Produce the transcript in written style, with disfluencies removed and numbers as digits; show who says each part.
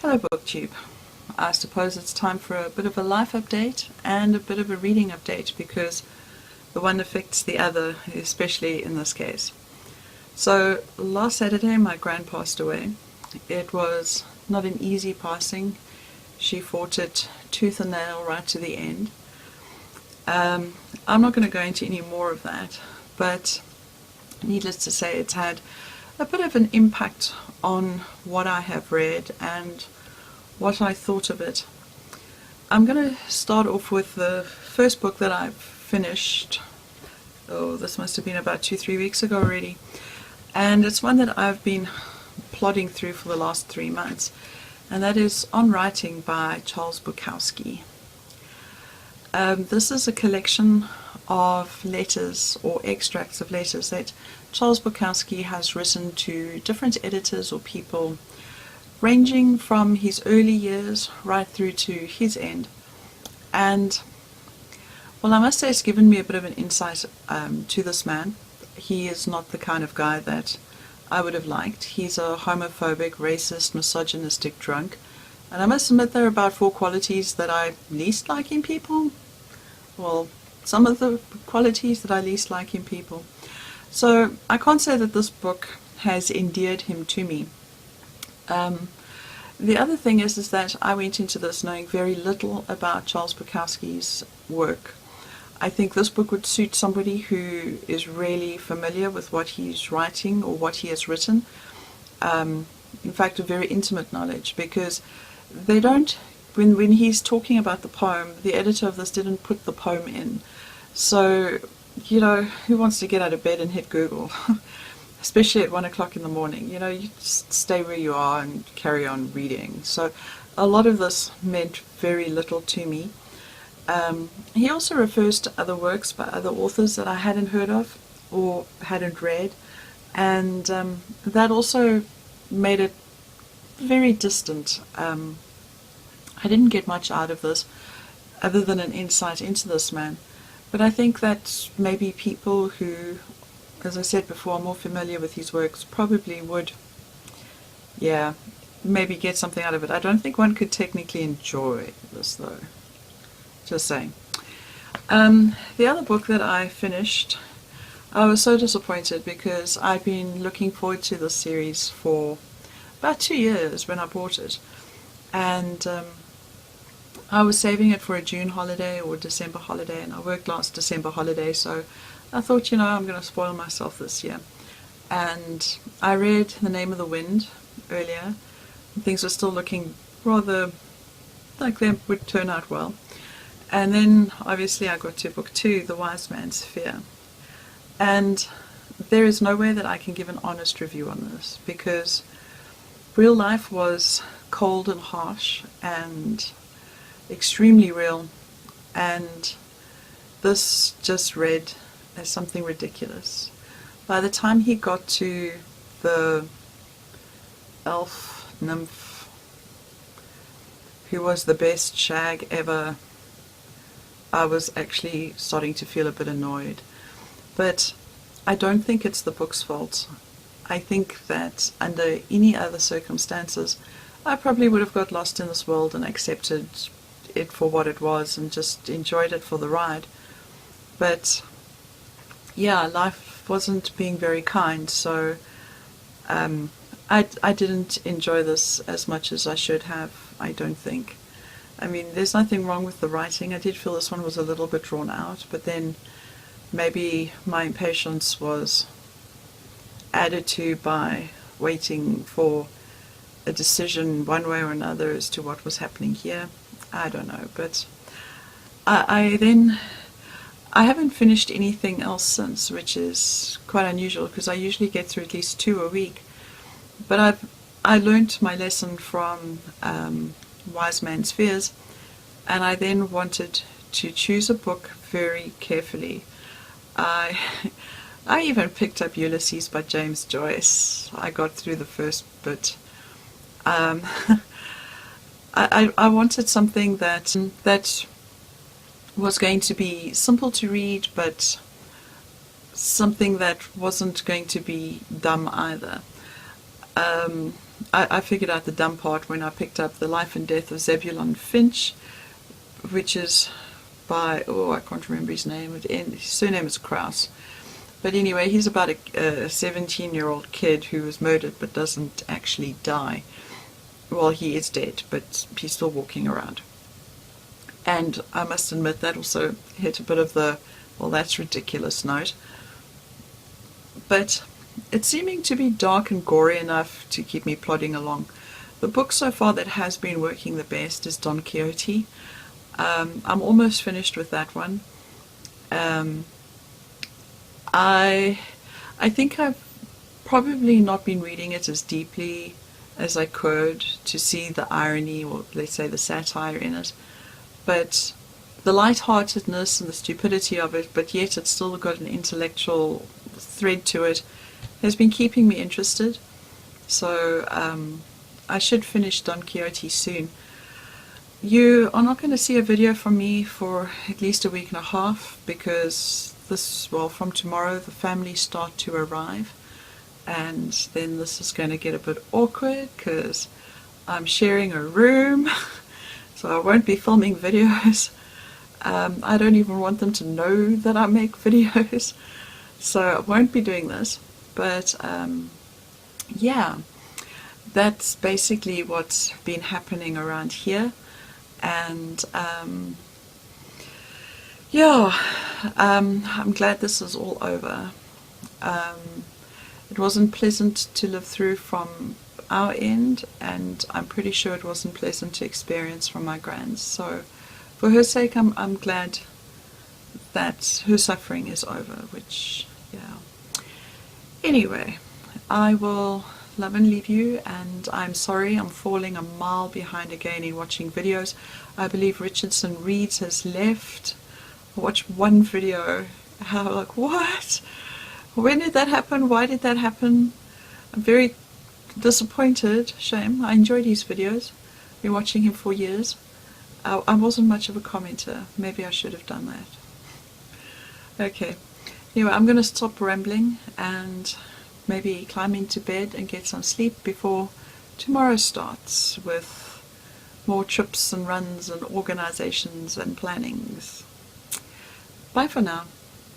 Speaker 1: Hello BookTube. I suppose it's time for a bit of a life update and a bit of a reading update because the one affects the other, especially in this case. So last Saturday my gran passed away. It was not an easy passing. She fought it tooth and nail right to the end. I'm not going to go into any more of that, but needless to say it's had a bit of an impact on what I have read and what I thought of it. I'm going to start off with the first book that I've finished. Oh, this must have been about 2-3 weeks ago already. And it's one that I've been plodding through for the last 3 months. And that is On Writing by Charles Bukowski. This is a collection of letters or extracts of letters that Charles Bukowski has written to different editors or people ranging from his early years right through to his end. And well, I must say it's given me a bit of an insight to this man. He is not the kind of guy that I would have liked. He's a homophobic, racist, misogynistic drunk. And I must admit there are about 4 qualities that I least like in people. Well, some of the qualities that I least like in people. So I can't say that this book has endeared him to me. The other thing is that I went into this knowing very little about Charles Bukowski's work. I think this book would suit somebody who is really familiar with what he's writing or what he has written. In fact, a very intimate knowledge, because they don't, when he's talking about the poem, the editor of this didn't put the poem in. So, you know, who wants to get out of bed and hit Google? Especially at 1 o'clock in the morning. You know, you just stay where you are and carry on reading. So a lot of this meant very little to me. He also refers to other works by other authors that I hadn't heard of or hadn't read. And that also made it very distant. I didn't get much out of this other than an insight into this man. But I think that maybe people who, as I said before, are more familiar with his works probably would, yeah, maybe get something out of it. I don't think one could technically enjoy this though. Just saying. The other book that I finished, I was so disappointed because I'd been looking forward to this series for about 2 years when I bought it. And I was saving it for a June holiday or December holiday, and I worked last December holiday, so I thought, you know, I'm going to spoil myself this year. And I read The Name of the Wind earlier. Things were still looking rather like they would turn out well. And then obviously I got to book 2, The Wise Man's Fear. And there is no way that I can give an honest review on this, because real life was cold and harsh and extremely real, and this just read as something ridiculous. By the time he got to the elf nymph who was the best shag ever, I was actually starting to feel a bit annoyed. But I don't think it's the book's fault. I think that under any other circumstances I probably would have got lost in this world and accepted it for what it was and just enjoyed it for the ride. But yeah, life wasn't being very kind, so I didn't enjoy this as much as I should have, I don't think. I mean, there's nothing wrong with the writing. I did feel this one was a little bit drawn out, but then maybe my impatience was added to by waiting for a decision one way or another as to what was happening here. I don't know, but I haven't finished anything else since, which is quite unusual because I usually get through at least 2 a week. But I learnt my lesson from Wise Man's Fears, and I then wanted to choose a book very carefully. I even picked up Ulysses by James Joyce. I got through the first bit. I wanted something that was going to be simple to read, but something that wasn't going to be dumb either. I figured out the dumb part when I picked up The Life and Death of Zebulon Finch, which is by, oh, I can't remember his name. His surname is Krauss. But anyway, he's about a 17-year-old kid who was murdered but doesn't actually die. Well, he is dead, but he's still walking around. And I must admit that also hit a bit of the, well, that's ridiculous note. But it's seeming to be dark and gory enough to keep me plodding along. The book so far that has been working the best is Don Quixote. I'm almost finished with that one. I think I've probably not been reading it as deeply as I could to see the irony, or let's say the satire in it. But the lightheartedness and the stupidity of it, but yet it's still got an intellectual thread to it, has been keeping me interested. So I should finish Don Quixote soon. You are not going to see a video from me for at least a week and a half, because from tomorrow the family start to arrive, and then this is going to get a bit awkward because I'm sharing a room. So I won't be filming videos. I don't even want them to know that I make videos, so I won't be doing this. But yeah, that's basically what's been happening around here. And yeah, I'm glad this is all over. It wasn't pleasant to live through from our end, and I'm pretty sure it wasn't pleasant to experience from my grans. So for her sake, I'm glad that her suffering is over, which, yeah. Anyway, I will love and leave you, and I'm sorry I'm falling a mile behind again in watching videos. I believe Richardson Reads has left. I watched one video, and I'm like, what? When did that happen? Why did that happen? I'm very disappointed. Shame. I enjoyed his videos. Been watching him for years. I wasn't much of a commenter. Maybe I should have done that. Okay. Anyway, I'm going to stop rambling and maybe climb into bed and get some sleep before tomorrow starts with more trips and runs and organizations and plannings. Bye for now.